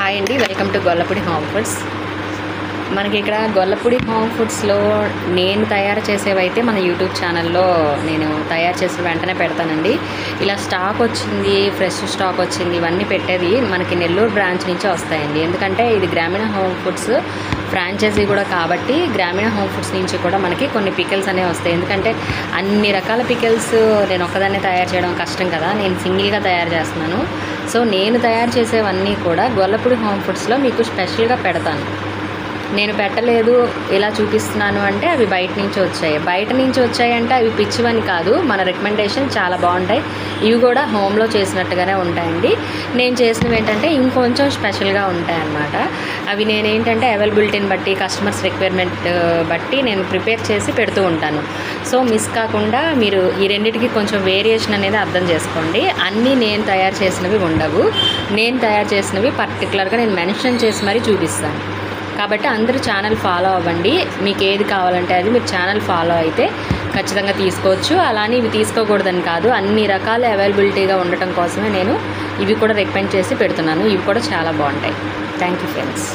Hi అండి, welcome to Gollapudi home foods. మనకి ఇక్కడ గొల్లపూడి హోమ్ ఫుడ్స్లో నేను తయారు చేసేవైతే మన యూట్యూబ్ ఛానల్లో నేను తయారు చేసిన వెంటనే పెడతానండి. ఇలా స్టాక్ వచ్చింది, ఫ్రెష్ స్టాక్ వచ్చింది, ఇవన్నీ పెట్టేది మనకి నెల్లూరు బ్రాంచ్ నుంచే వస్తాయండి. ఎందుకంటే ఇది గ్రామీణ హోమ్ ఫుడ్స్ ఫ్రాంచైజీ కూడా కాబట్టి గ్రామీణ హోమ్ ఫుడ్స్ నుంచి కూడా మనకి కొన్ని పికిల్స్ అనేవి వస్తాయి. ఎందుకంటే అన్ని రకాల పికిల్స్ నేను ఒక్కదాన్నే తయారు చేయడం కష్టం కదా, నేను సింగిల్గా తయారు చేస్తున్నాను. సో నేను తయారు చేసేవన్నీ కూడా గొల్లపూడి హోమ్ ఫుడ్స్లో మీకు స్పెషల్గా పెడతాను. నేను పెట్టలేదు, ఇలా చూపిస్తున్నాను అంటే అవి బయట నుంచి వచ్చాయి అంటే అవి పిచ్చివని కాదు, మన రికమెండేషన్ చాలా బాగుంటాయి. ఇవి కూడా హోమ్లో చేసినట్టుగానే ఉంటాయండి. నేను చేసినవి ఏంటంటే ఇంకొంచెం స్పెషల్గా ఉంటాయి అన్నమాట. అవి నేనేంటంటే అవైలబిలిటీని బట్టి, కస్టమర్స్ రిక్వైర్మెంట్ బట్టి నేను ప్రిపేర్ చేసి పెడుతూ ఉంటాను. సో మిస్ కాకుండా మీరు ఈ రెండింటికి కొంచెం వేరియేషన్ అనేది అర్థం చేసుకోండి. అన్నీ నేను తయారు చేసినవి ఉండవు, నేను తయారు చేసినవి పర్టికులర్గా నేను మెన్షన్ చేసి మరీ చూపిస్తాను. కాబట్టి అందరూ ఛానల్ ఫాలో అవ్వండి. మీకు ఏది కావాలంటే అది మీరు ఛానల్ ఫాలో అయితే ఖచ్చితంగా తీసుకోవచ్చు. అలానే ఇవి తీసుకోకూడదని కాదు, అన్ని రకాల అవైలబిలిటీగా ఉండటం కోసమే నేను ఇవి కూడా రికమెండ్ చేసి పెడుతున్నాను. ఇవి కూడా చాలా బాగుంటాయి. Thank you friends.